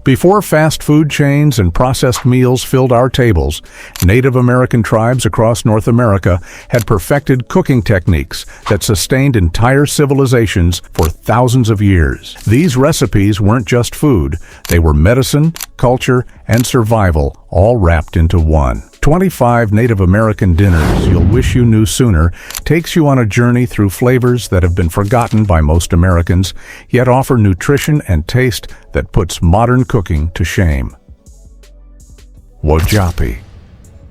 Before fast food chains and processed meals filled our tables, Native American tribes across North America had perfected cooking techniques that sustained entire civilizations for thousands of years. These recipes weren't just food, they were medicine, culture, and survival, all wrapped into one. 25 Native American dinners you'll wish you knew sooner takes you on a journey through flavors that have been forgotten by most Americans, yet offer nutrition and taste that puts modern cooking to shame. Wapi.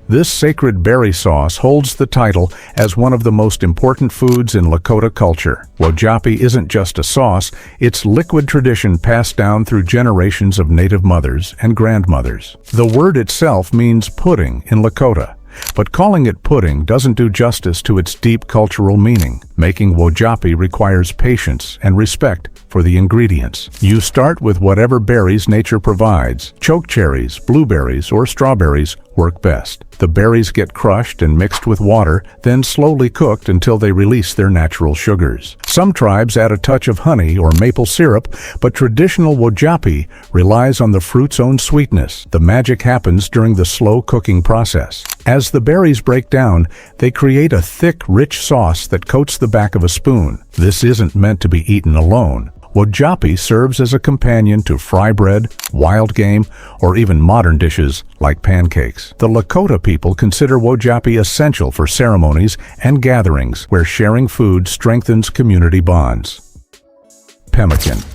This sacred berry sauce holds the title as one of the most important foods in Lakota culture. Wapi isn't just a sauce, it's liquid tradition passed down through generations of Native mothers and grandmothers. The word itself means pudding in Lakota, but calling it pudding doesn't do justice to its deep cultural meaning. Making wapi requires patience and respect for the ingredients. You start with whatever berries nature provides. Chokecherries, blueberries, or strawberries work best. The berries get crushed and mixed with water, then slowly cooked until they release their natural sugars. Some tribes add a touch of honey or maple syrup, but traditional wapi relies on the fruit's own sweetness. The magic happens during the slow cooking process. As the berries break down, they create a thick, rich sauce that coats the back of a spoon. This isn't meant to be eaten alone. Wapi serves as a companion to frybread, wild game, or even modern dishes like pancakes. The Lakota people consider wapi essential for ceremonies and gatherings where sharing food strengthens community bonds. Pemkin.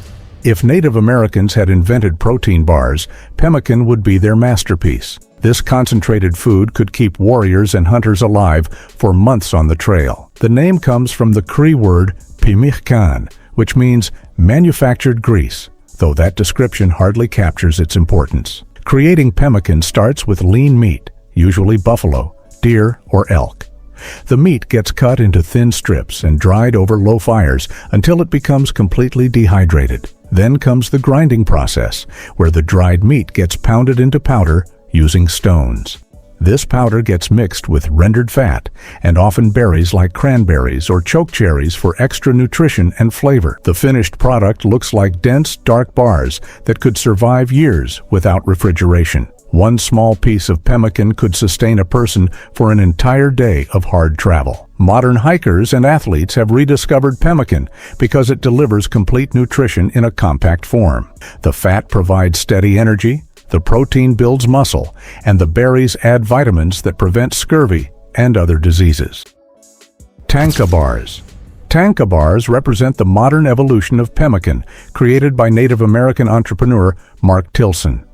If Native Americans had invented protein bars, pemkin would be their masterpiece. This concentrated food could keep warriors and hunters alive for months on the trail. The name comes from the Cree word pemkin, which means manufactured grease, though that description hardly captures its importance. Creating pemmican starts with lean meat, usually buffalo, deer, or elk. The meat gets cut into thin strips and dried over low fires until it becomes completely dehydrated. Then comes the grinding process, where the dried meat gets pounded into powder using stones. This powder gets mixed with rendered fat and often berries like cranberries or chokecherries for extra nutrition and flavor. The finished product looks like dense, dark bars that could survive years without refrigeration. One small piece of pemmican could sustain a person for an entire day of hard travel. Modern hikers and athletes have rediscovered pemmican because it delivers complete nutrition in a compact form. The fat provides steady energy, the protein builds muscle, and the berries add vitamins that prevent scurvy and other diseases. Tanka bars. Tanka bars represent the modern evolution of pemmican, created by Native American entrepreneur Mark Tilson.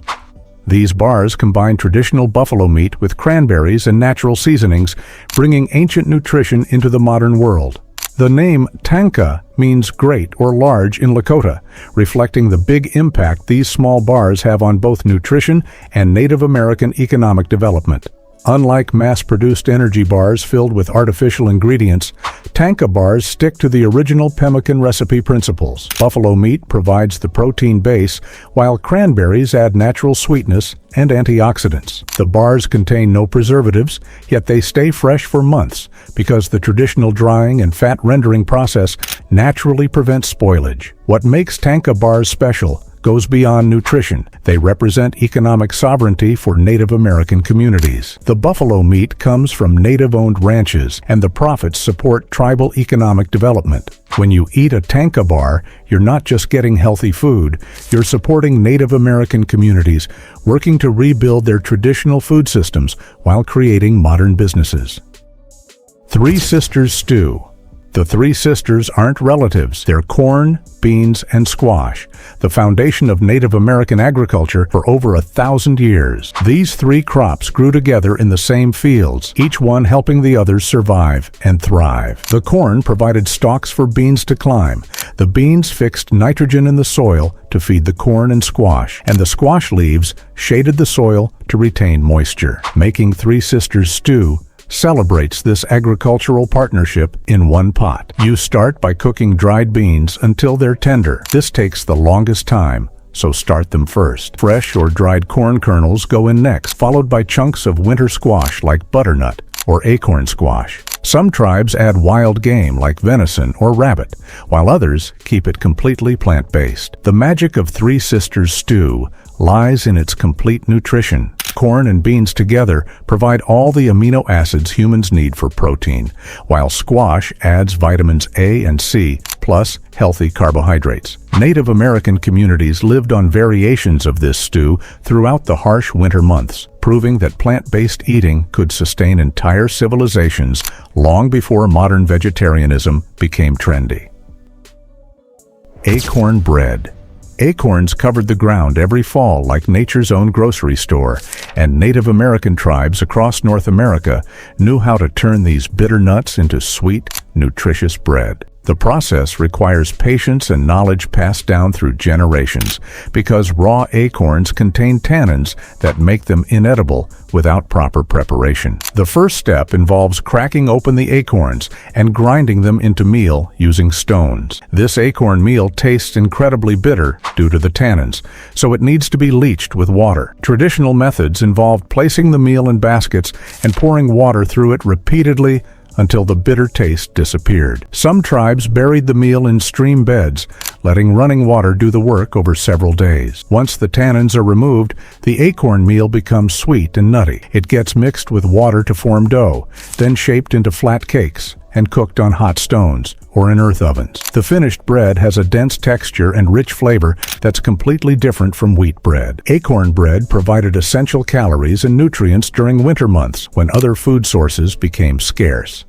These bars combine traditional buffalo meat with cranberries and natural seasonings, bringing ancient nutrition into the modern world. The name tanka means great or large in Lakota, reflecting the big impact these small bars have on both nutrition and Native American economic development. Unlike mass-produced energy bars filled with artificial ingredients, tanka bars stick to the original pemmican recipe principles. Buffalo meat provides the protein base, while cranberries add natural sweetness and antioxidants. The bars contain no preservatives, yet they stay fresh for months because the traditional drying and fat rendering process naturally prevents spoilage. What makes tanka bars special goes beyond nutrition. They represent economic sovereignty for Native American communities. The buffalo meat comes from Native-owned ranches, and the profits support tribal economic development. When you eat a tanka bar, you're not just getting healthy food, you're supporting Native American communities working to rebuild their traditional food systems while creating modern businesses. Three Sisters Stew. The three sisters aren't relatives, they're corn, beans, and squash, the foundation of Native American agriculture for over 1,000 years. These three crops grew together in the same fields, each one helping the others survive and thrive. The corn provided stalks for beans to climb, the beans fixed nitrogen in the soil to feed the corn and squash, and the squash leaves shaded the soil to retain moisture. Making Three Sisters Stew celebrates this agricultural partnership in one pot. You start by cooking dried beans until they're tender. This takes the longest time, so start them first. Fresh or dried corn kernels go in next, followed by chunks of winter squash like butternut or acorn squash. Some tribes add wild game like venison or rabbit, while others keep it completely plant-based. The magic of Three Sisters Stew lies in its complete nutrition. Corn and beans together provide all the amino acids humans need for protein, while squash adds vitamins A and C, plus healthy carbohydrates. Native American communities lived on variations of this stew throughout the harsh winter months, proving that plant-based eating could sustain entire civilizations long before modern vegetarianism became trendy. Acorn bread. Acorns covered the ground every fall like nature's own grocery store, and Native American tribes across North America knew how to turn these bitter nuts into sweet, nutritious bread. The process requires patience and knowledge passed down through generations, because raw acorns contain tannins that make them inedible without proper preparation. The first step involves cracking open the acorns and grinding them into meal using stones. This acorn meal tastes incredibly bitter due to the tannins, so it needs to be leached with water. Traditional methods involved placing the meal in baskets and pouring water through it repeatedly until the bitter taste disappeared. Some tribes buried the meal in stream beds, letting running water do the work over several days. Once the tannins are removed, the acorn meal becomes sweet and nutty. It gets mixed with water to form dough, then shaped into flat cakes and cooked on hot stones or in earth ovens. The finished bread has a dense texture and rich flavor that's completely different from wheat bread. Acorn bread provided essential calories and nutrients during winter months when other food sources became scarce.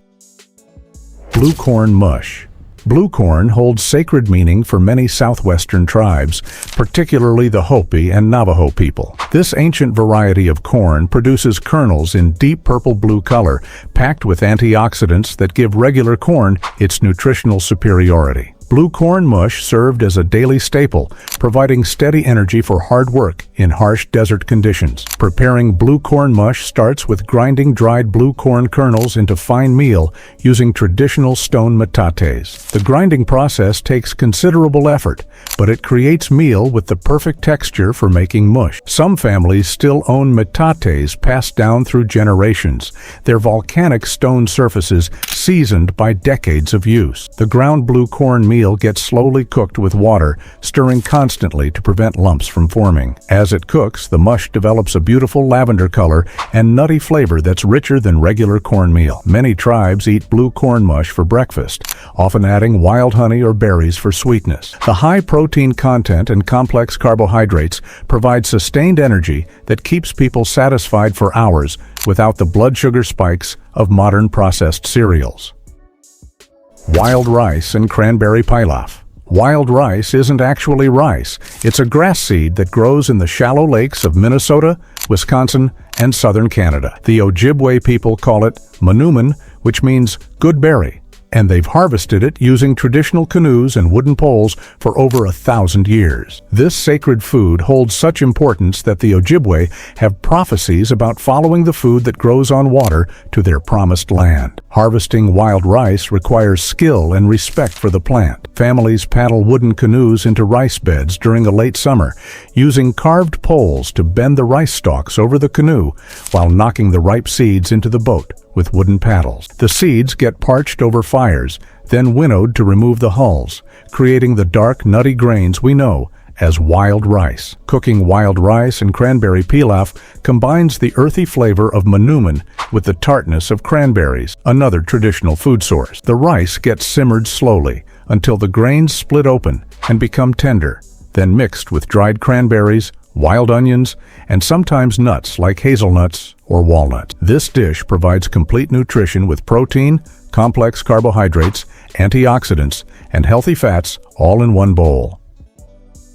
Blue corn mush. Blue corn holds sacred meaning for many southwestern tribes, particularly the Hopi and Navajo people. This ancient variety of corn produces kernels in deep purple-blue color, packed with antioxidants that give regular corn its nutritional superiority. Blue corn mush served as a daily staple, providing steady energy for hard work in harsh desert conditions. Preparing blue corn mush starts with grinding dried blue corn kernels into fine meal using traditional stone metates. The grinding process takes considerable effort, but it creates meal with the perfect texture for making mush. Some families still own metates passed down through generations, their volcanic stone surfaces seasoned by decades of use. The ground blue corn meal gets slowly cooked with water, stirring constantly to prevent lumps from forming. As it cooks, the mush develops a beautiful lavender color and nutty flavor that's richer than regular cornmeal. Many tribes eat blue corn mush for breakfast, often adding wild honey or berries for sweetness. The high protein content and complex carbohydrates provide sustained energy that keeps people satisfied for hours without the blood sugar spikes of modern processed cereals. Wild rice and cranberry peeloff. Wild rice isn't actually rice. It's a grass seed that grows in the shallow lakes of Minnesota, Wisconsin, and southern Canada. The Ojibwe people call it manuman, which means good berry, and they've harvested it using traditional canoes and wooden poles for over 1,000 years. This sacred food holds such importance that the Ojibwe have prophecies about following the food that grows on water to their promised land. Harvesting wild rice requires skill and respect for the plant. Families paddle wooden canoes into rice beds during the late summer, using carved poles to bend the rice stalks over the canoe while knocking the ripe seeds into the boat with wooden paddles. The seeds get parched over fires, then winnowed to remove the hulls, creating the dark, nutty grains we know as wild rice. Cooking wild rice and cranberry peeloff combines the earthy flavor of manuman with the tartness of cranberries, another traditional food source. The rice gets simmered slowly until the grains split open and become tender, then mixed with dried cranberries, wild onions, and sometimes nuts like hazelnuts or walnuts. This dish provides complete nutrition with protein, complex carbohydrates, antioxidants, and healthy fats all in one bowl.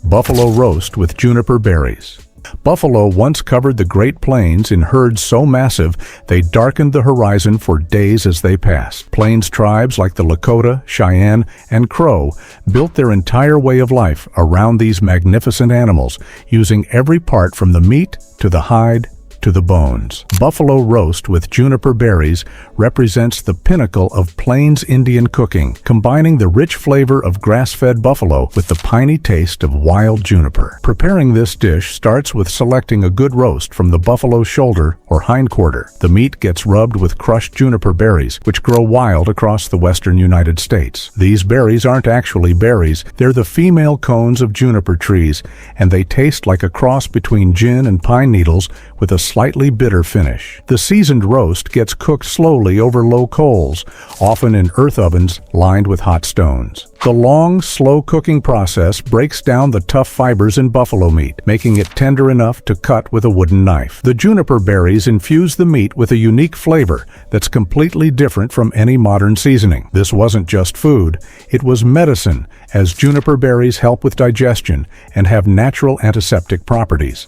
Buffalo roast with juniper berries. Buffalo once covered the Great Plains in herds so massive they darkened the horizon for days as they passed. Plains tribes like the Lakota, Cheyenne, and Crow built their entire way of life around these magnificent animals, using every part from the meat to the hide to the bones. Buffalo roast with juniper berries represents the pinnacle of Plains Indian cooking, combining the rich flavor of grass-fed buffalo with the piney taste of wild juniper. Preparing this dish starts with selecting a good roast from the buffalo shoulder or hindquarter. The meat gets rubbed with crushed juniper berries, which grow wild across the western United States. These berries aren't actually berries, they're the female cones of juniper trees, and they taste like a cross between gin and pine needles with a slightly bitter finish. The seasoned roast gets cooked slowly over low coals, often in earth ovens lined with hot stones. The long, slow cooking process breaks down the tough fibers in buffalo meat, making it tender enough to cut with a wooden knife. The juniper berries infuse the meat with a unique flavor that's completely different from any modern seasoning. This wasn't just food, it was medicine, as juniper berries help with digestion and have natural antiseptic properties.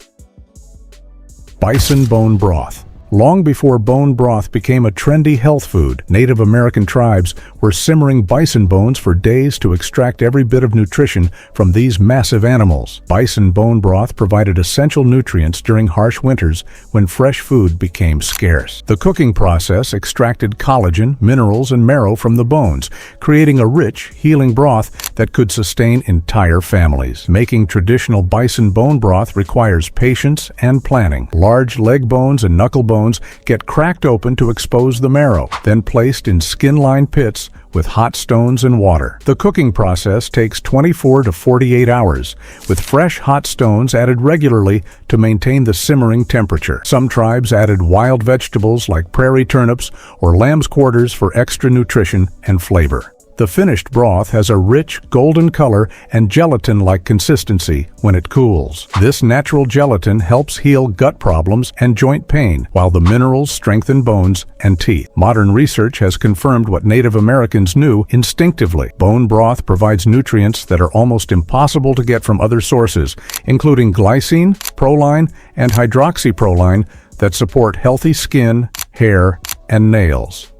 Bison bone broth. Long before bone broth became a trendy health food, Native American tribes were simmering bison bones for days to extract every bit of nutrition from these massive animals. Bison bone broth provided essential nutrients during harsh winters when fresh food became scarce. The cooking process extracted collagen, minerals, and marrow from the bones, creating a rich, healing broth that could sustain entire families. Making traditional bison bone broth requires patience and planning. Large leg bones and knuckle bones get cracked open to expose the marrow, then placed in skin-lined pits with hot stones and water. The cooking process takes 24 to 48 hours, with fresh hot stones added regularly to maintain the simmering temperature. Some tribes added wild vegetables like prairie turnips or lamb's quarters for extra nutrition and flavor. The finished broth has a rich, golden color and gelatin-like consistency when it cools. This natural gelatin helps heal gut problems and joint pain, while the minerals strengthen bones and teeth. Modern research has confirmed what Native Americans knew instinctively. Bone broth provides nutrients that are almost impossible to get from other sources, including glycine, proline, and hydroxyproline that support healthy skin, hair, and nails.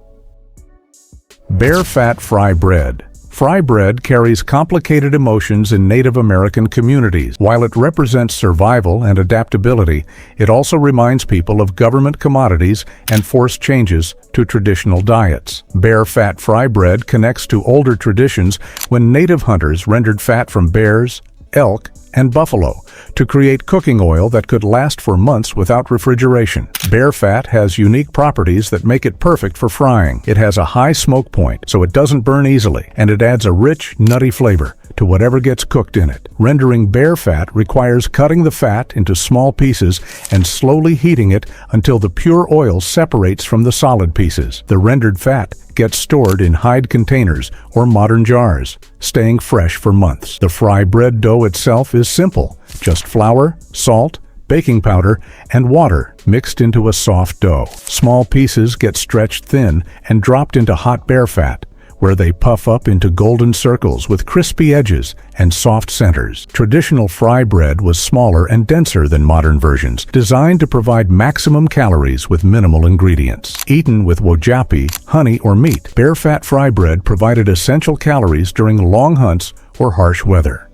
Bear fat fry bread. Fry bread carries complicated emotions in Native American communities. While it represents survival and adaptability, it also reminds people of government commodities and forced changes to traditional diets. Bear fat fry bread connects to older traditions when native hunters rendered fat from bears, elk, and buffalo to create cooking oil that could last for months without refrigeration. Bear fat has unique properties that make it perfect for frying. It has a high smoke point, so it doesn't burn easily, and it adds a rich, nutty flavor to whatever gets cooked in it. Rendering bear fat requires cutting the fat into small pieces and slowly heating it until the pure oil separates from the solid pieces. The rendered fat gets stored in hide containers or modern jars, staying fresh for months. The fry bread dough itself is simple, just flour, salt, baking powder, and water mixed into a soft dough. Small pieces get stretched thin and dropped into hot bear fat, where they puff up into golden circles with crispy edges and soft centers. Traditional fry bread was smaller and denser than modern versions, designed to provide maximum calories with minimal ingredients. Eaten with wajapi, honey, or meat, bear fat fry bread provided essential calories during long hunts or harsh weather.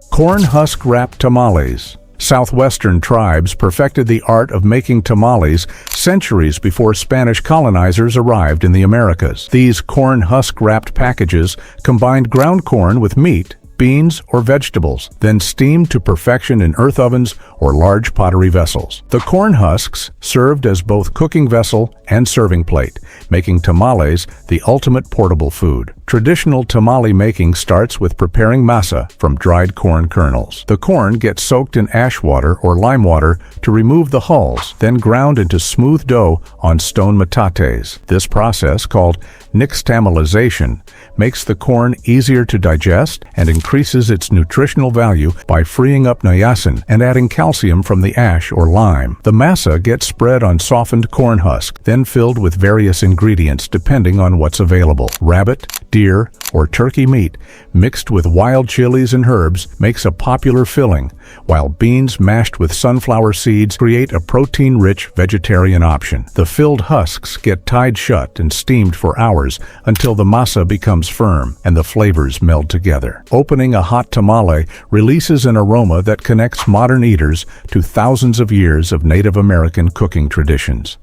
Corn husk wrapped tamales. Southwestern tribes perfected the art of making tamales centuries before Spanish colonizers arrived in the Americas. These corn husk-wrapped packages combined ground corn with meat, beans, or vegetables, then steamed to perfection in earth ovens or large pottery vessels. The corn husks served as both cooking vessel and serving plate, making tamales the ultimate portable food. Traditional tamale making starts with preparing masa from dried corn kernels. The corn gets soaked in ash water or lime water to remove the hulls, then ground into smooth dough on stone metates. This process, called nixtamalization, makes the corn easier to digest and increases its nutritional value by freeing up niacin and adding calcium from the ash or lime. The masa gets spread on softened corn husk, then filled with various ingredients depending on what's available: rabbit, deer deer, or turkey meat, mixed with wild chilies and herbs, makes a popular filling, while beans mashed with sunflower seeds create a protein-rich vegetarian option. The filled husks get tied shut and steamed for hours until the masa becomes firm and the flavors meld together. Opening a hot tamale releases an aroma that connects modern eaters to thousands of years of Native American cooking traditions.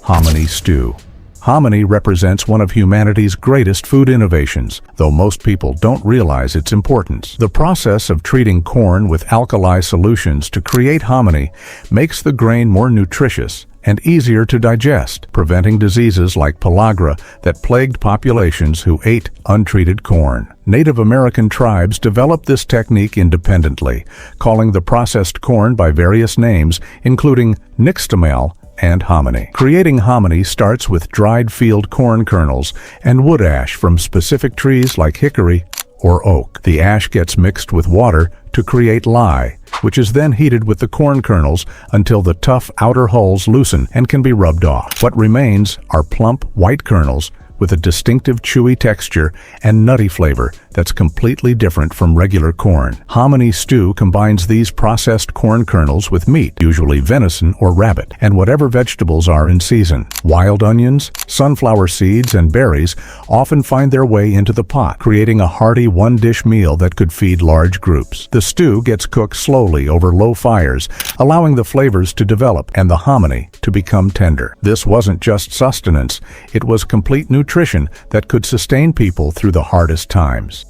Hominy stew. Hominy represents one of humanity's greatest food innovations, though most people don't realize its importance. The process of treating corn with alkali solutions to create hominy makes the grain more nutritious and easier to digest, preventing diseases like pellagra that plagued populations who ate untreated corn. Native American tribes developed this technique independently, calling the processed corn by various names, including nixtamal and hominy. Creating hominy starts with dried field corn kernels and wood ash from specific trees like hickory or oak. The ash gets mixed with water to create lye, which is then heated with the corn kernels until the tough outer hulls loosen and can be rubbed off. What remains are plump white kernels with a distinctive chewy texture and nutty flavor that's completely different from regular corn. Hominy stew combines these processed corn kernels with meat, usually venison or rabbit, and whatever vegetables are in season. Wild onions, sunflower seeds, and berries often find their way into the pot, creating a hearty one-dish meal that could feed large groups. The stew gets cooked slowly over low fires, allowing the flavors to develop and the hominy to become tender. This wasn't just sustenance, it was complete nutrition that could sustain people through the hardest times.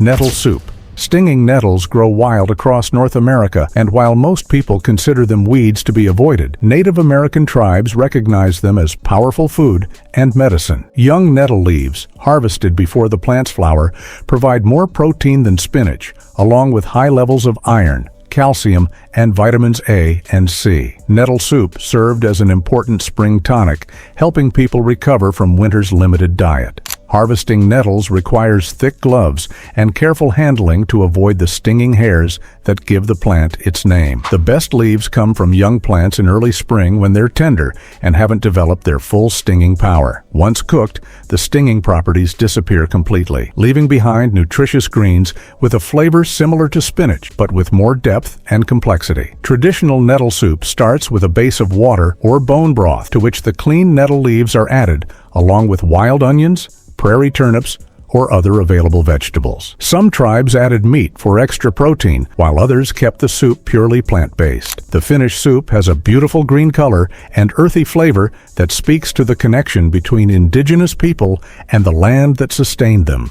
Nettle soup. Stinging nettles grow wild across North America, and while most people consider them weeds to be avoided, Native American tribes recognize them as powerful food and medicine. Young nettle leaves, harvested before the plants flower, provide more protein than spinach, along with high levels of iron, calcium, and vitamins A and C. Nettle soup served as an important spring tonic, helping people recover from winter's limited diet. Harvesting nettles requires thick gloves and careful handling to avoid the stinging hairs that give the plant its name. The best leaves come from young plants in early spring when they're tender and haven't developed their full stinging power. Once cooked, the stinging properties disappear completely, leaving behind nutritious greens with a flavor similar to spinach, but with more depth and complexity. Traditional nettle soup starts with a base of water or bone broth, to which the clean nettle leaves are added, along with wild onions, prairie turnips, or other available vegetables. Some tribes added meat for extra protein, while others kept the soup purely plant-based. The finished soup has a beautiful green color and earthy flavor that speaks to the connection between indigenous people and the land that sustained them.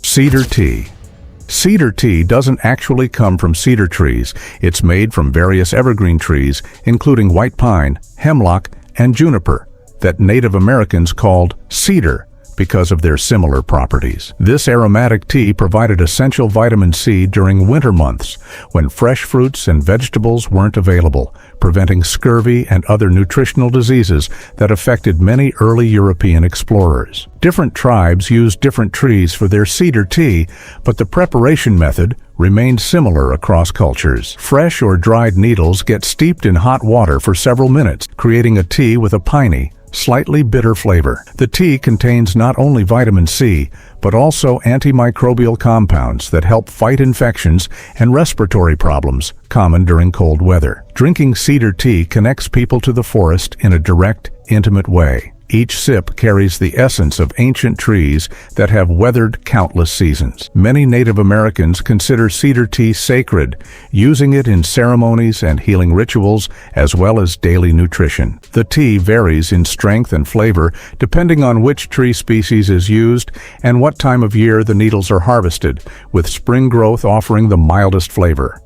Cedar tea. Cedar tea doesn't actually come from cedar trees. It's made from various evergreen trees, including white pine, hemlock, and juniper, that Native Americans called cedar because of their similar properties. This aromatic tea provided essential vitamin C during winter months when fresh fruits and vegetables weren't available, preventing scurvy and other nutritional diseases that affected many early European explorers. Different tribes used different trees for their cedar tea, but the preparation method remained similar across cultures. Fresh or dried needles get steeped in hot water for several minutes, creating a tea with a piney, slightly bitter flavor. The tea contains not only vitamin C, but also antimicrobial compounds that help fight infections and respiratory problems common during cold weather. Drinking cedar tea connects people to the forest in a direct, intimate way. Each sip carries the essence of ancient trees that have weathered countless seasons. Many Native Americans consider cedar tea sacred, using it in ceremonies and healing rituals as well as daily nutrition. The tea varies in strength and flavor depending on which tree species is used and what time of year the needles are harvested, with spring growth offering the mildest flavor.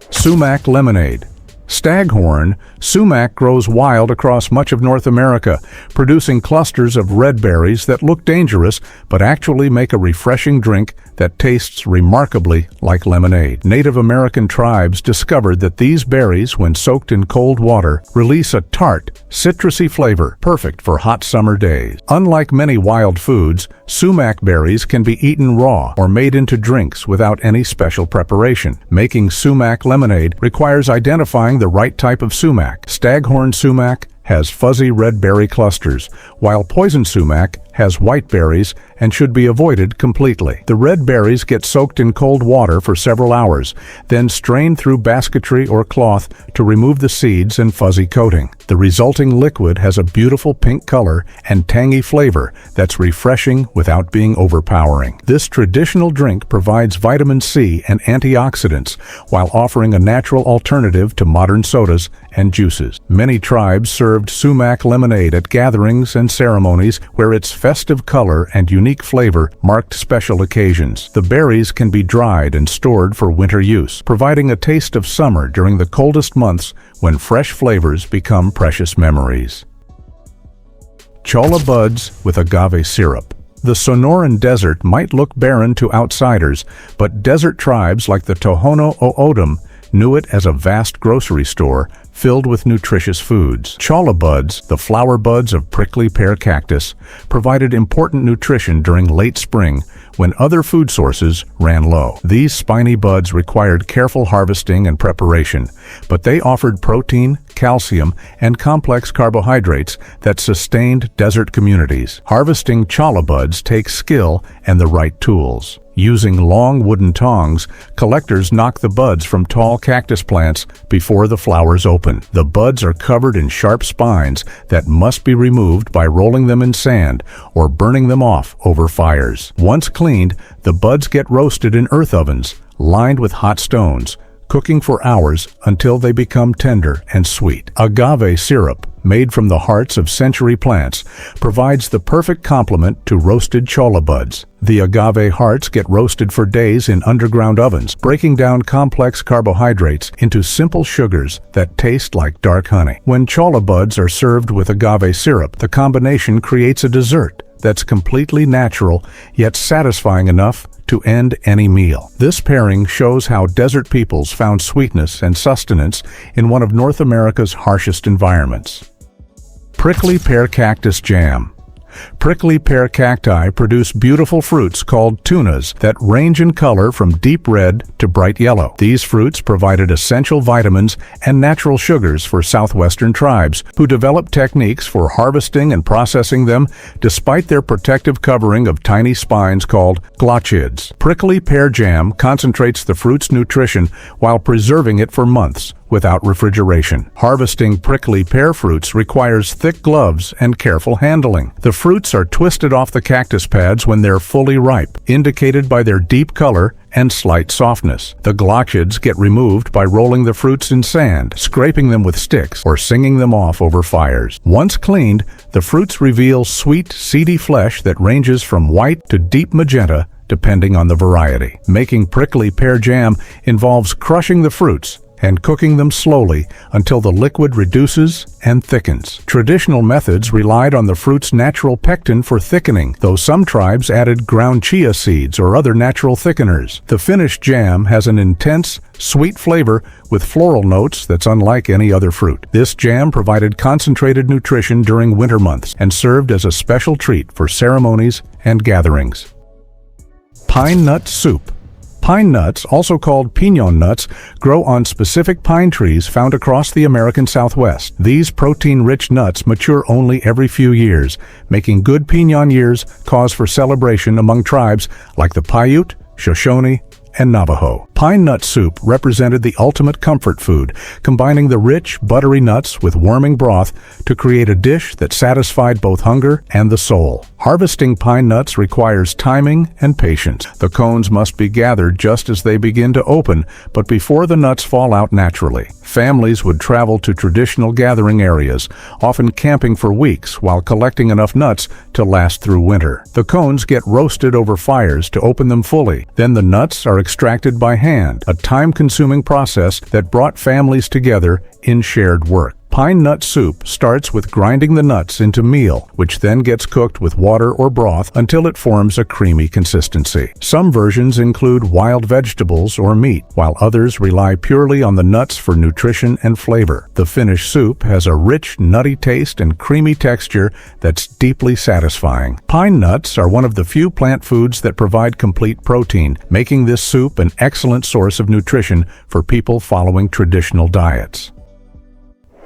Sumac lemonade. Staghorn sumac grows wild across much of North America, producing clusters of red berries that look dangerous but actually make a refreshing drink that tastes remarkably like lemonade. Native American tribes discovered that these berries, when soaked in cold water, release a tart, citrusy flavor perfect for hot summer days. Unlike many wild foods, sumac berries can be eaten raw or made into drinks without any special preparation. Making sumac lemonade requires identifying the right type of sumac. Staghorn sumac, has fuzzy red berry clusters, while poison sumac has white berries and should be avoided completely. The red berries get soaked in cold water for several hours, then strained through basketry or cloth to remove the seeds and fuzzy coating. The resulting liquid has a beautiful pink color and tangy flavor that's refreshing without being overpowering. This traditional drink provides vitamin C and antioxidants while offering a natural alternative to modern sodas and juices. Many tribes served sumac lemonade at gatherings and ceremonies where its festive color and unique flavor marked special occasions. The berries can be dried and stored for winter use, providing a taste of summer during the coldest months when fresh flavors become precious memories. Chola buds with agave syrup. The Sonoran Desert might look barren to outsiders, but desert tribes like the Tohono O'odham knew it as a vast grocery store filled with nutritious foods. Chola buds, the flower buds of prickly pear cactus, provided important nutrition during late spring when other food sources ran low. These spiny buds required careful harvesting and preparation, but they offered protein, calcium, and complex carbohydrates that sustained desert communities. Harvesting chola buds takes skill and the right tools. Using long wooden tongs, collectors knock the buds from tall cactus plants before the flowers open. The buds are covered in sharp spines that must be removed by rolling them in sand or burning them off over fires. Once cleaned, the buds get roasted in earth ovens lined with hot stones, cooking for hours until they become tender and sweet. Agave syrup, made from the hearts of century plants, provides the perfect complement to roasted chola buds. The agave hearts get roasted for days in underground ovens, breaking down complex carbohydrates into simple sugars that taste like dark honey. When chola buds are served with agave syrup, the combination creates a dessert that's completely natural yet satisfying enough to end any meal. This pairing shows how desert peoples found sweetness and sustenance in one of North America's harshest environments. Prickly pear cactus jam. Prickly pear cacti produce beautiful fruits called tunas that range in color from deep red to bright yellow. These fruits provided essential vitamins and natural sugars for southwestern tribes, who developed techniques for harvesting and processing them despite their protective covering of tiny spines called glochids. Prickly pear jam concentrates the fruit's nutrition while preserving it for months without refrigeration. Harvesting prickly pear fruits requires thick gloves and careful handling. The fruits are twisted off the cactus pads when they're fully ripe, indicated by their deep color and slight softness. The glochids get removed by rolling the fruits in sand, scraping them with sticks, or singing them off over fires. Once cleaned, the fruits reveal sweet, seedy flesh that ranges from white to deep magenta, depending on the variety. Making prickly pear jam involves crushing the fruits and cooking them slowly until the liquid reduces and thickens. Traditional methods relied on the fruit's natural pectin for thickening, though some tribes added ground chia seeds or other natural thickeners. The finished jam has an intense, sweet flavor with floral notes that's unlike any other fruit. This jam provided concentrated nutrition during winter months and served as a special treat for ceremonies and gatherings. Pine nut soup. Pine nuts, also called piñon nuts, grow on specific pine trees found across the American Southwest. These protein-rich nuts mature only every few years, making good piñon years cause for celebration among tribes like the Paiute, Shoshone, and Navajo. Pine nut soup represented the ultimate comfort food, combining the rich, buttery nuts with warming broth to create a dish that satisfied both hunger and the soul. Harvesting pine nuts requires timing and patience. The cones must be gathered just as they begin to open, but before the nuts fall out naturally. Families would travel to traditional gathering areas, often camping for weeks while collecting enough nuts to last through winter. The cones get roasted over fires to open them fully. Then the nuts are extracted by hand, a time-consuming process that brought families together in shared work. Pine nut soup starts with grinding the nuts into meal, which then gets cooked with water or broth until it forms a creamy consistency. Some versions include wild vegetables or meat, while others rely purely on the nuts for nutrition and flavor. The finished soup has a rich, nutty taste and creamy texture that's deeply satisfying. Pine nuts are one of the few plant foods that provide complete protein, making this soup an excellent source of nutrition for people following traditional diets.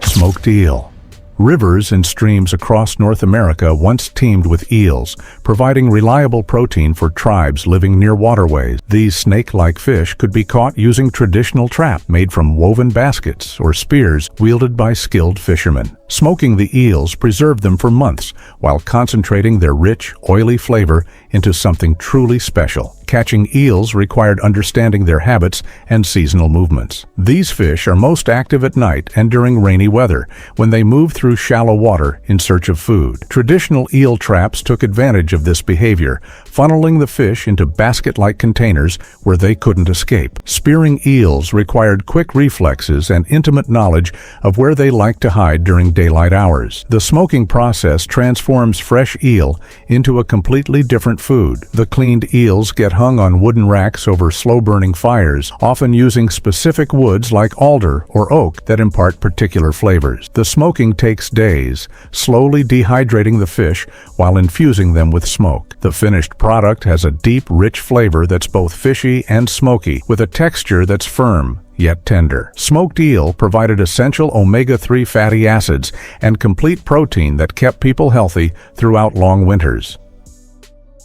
Smoked eel. Rivers and streams across North America once teemed with eels, providing reliable protein for tribes living near waterways. These snake-like fish could be caught using traditional traps made from woven baskets or spears wielded by skilled fishermen. Smoking the eels preserved them for months while concentrating their rich, oily flavor into something truly special. Catching eels required understanding their habits and seasonal movements. These fish are most active at night and during rainy weather, when they move through shallow water in search of food. Traditional eel traps took advantage of this behavior, funneling the fish into basket-like containers where they couldn't escape. Spearing eels required quick reflexes and intimate knowledge of where they liked to hide during daylight hours. The smoking process transforms fresh eel into a completely different food. The cleaned eels get hung on wooden racks over slow-burning fires, often using specific woods like alder or oak that impart particular flavors. The smoking takes days, slowly dehydrating the fish while infusing them with smoke. The finished product has a deep, rich flavor that's both fishy and smoky, with a texture that's firm yet tender. Smoked eel provided essential omega-3 fatty acids and complete protein that kept people healthy throughout long winters.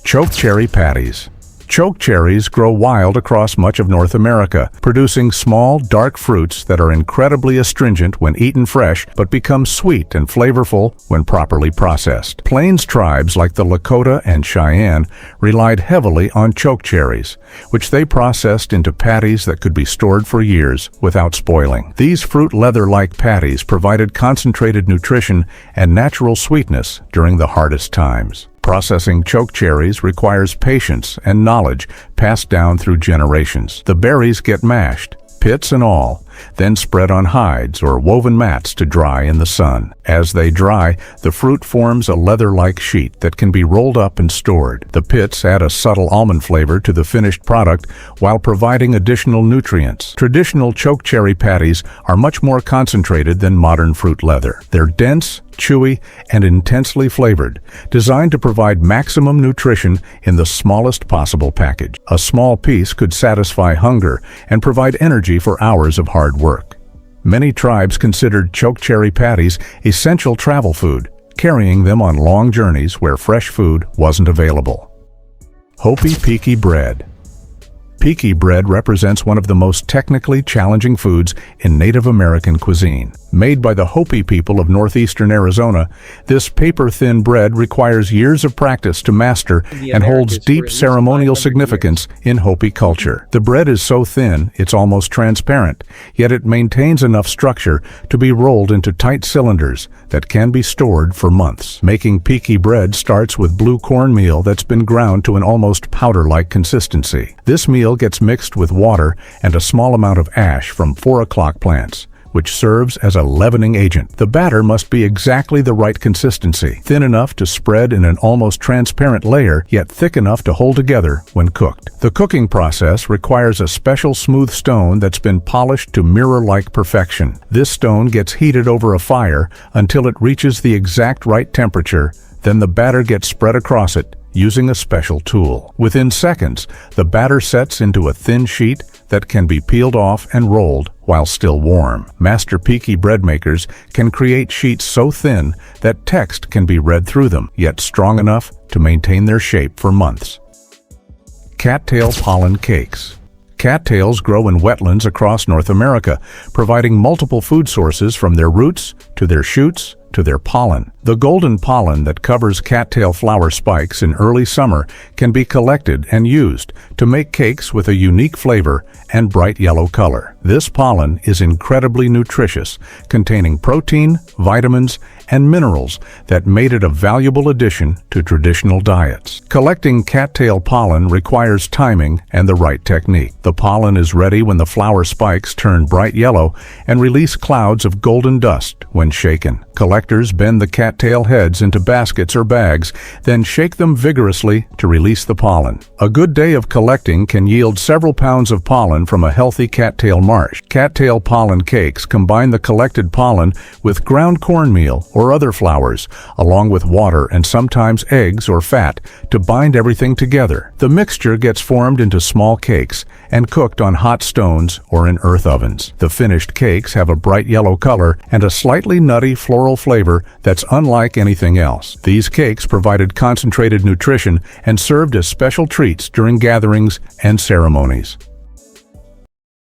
Chokecherry patties. Chokecherries grow wild across much of North America, producing small, dark fruits that are incredibly astringent when eaten fresh, but become sweet and flavorful when properly processed. Plains tribes like the Lakota and Cheyenne relied heavily on chokecherries, which they processed into patties that could be stored for years without spoiling. These fruit leather-like patties provided concentrated nutrition and natural sweetness during the hardest times. Processing chokecherries requires patience and knowledge passed down through generations. The berries get mashed, pits and all, then spread on hides or woven mats to dry in the sun. As they dry, the fruit forms a leather-like sheet that can be rolled up and stored. The pits add a subtle almond flavor to the finished product while providing additional nutrients. Traditional chokecherry patties are much more concentrated than modern fruit leather. They're dense, chewy, and intensely flavored, designed to provide maximum nutrition in the smallest possible package. A small piece could satisfy hunger and provide energy for hours of hard work. Many tribes considered chokecherry patties essential travel food, carrying them on long journeys where fresh food wasn't available. Hopi peaky bread. Peaky bread represents one of the most technically challenging foods in Native American cuisine. Made by the Hopi people of northeastern Arizona, this paper-thin bread requires years of practice to master and holds deep ceremonial significance in Hopi culture. The bread is so thin, it's almost transparent, yet it maintains enough structure to be rolled into tight cylinders that can be stored for months. Making peaky bread starts with blue cornmeal that's been ground to an almost powder-like consistency. This meal gets mixed with water and a small amount of ash from 4-o'clock plants, which serves as a leavening agent. The batter must be exactly the right consistency, thin enough to spread in an almost transparent layer, yet thick enough to hold together when cooked. The cooking process requires a special smooth stone that's been polished to mirror-like perfection. This stone gets heated over a fire until it reaches the exact right temperature, then the batter gets spread across it using a special tool. Within seconds, the batter sets into a thin sheet that can be peeled off and rolled while still warm. Master peaky bread makers can create sheets so thin that text can be read through them, yet strong enough to maintain their shape for months. Cattail pollen cakes. Cattails grow in wetlands across North America, providing multiple food sources from their roots to their shoots to their pollen. The golden pollen that covers cattail flower spikes in early summer can be collected and used to make cakes with a unique flavor and bright yellow color. This pollen is incredibly nutritious, containing protein, vitamins, and minerals that made it a valuable addition to traditional diets. Collecting cattail pollen requires timing and the right technique. The pollen is ready when the flower spikes turn bright yellow and release clouds of golden dust when shaken. Collectors bend the cattail heads into baskets or bags, then shake them vigorously to release the pollen. A good day of collecting can yield several pounds of pollen from a healthy cattail marsh. Cattail pollen cakes combine the collected pollen with ground cornmeal or other flours, along with water and sometimes eggs or fat, to bind everything together. The mixture gets formed into small cakes and cooked on hot stones or in earth ovens. The finished cakes have a bright yellow color and a slightly nutty floral flavor flavor that's unlike anything else. These cakes provided concentrated nutrition and served as special treats during gatherings and ceremonies.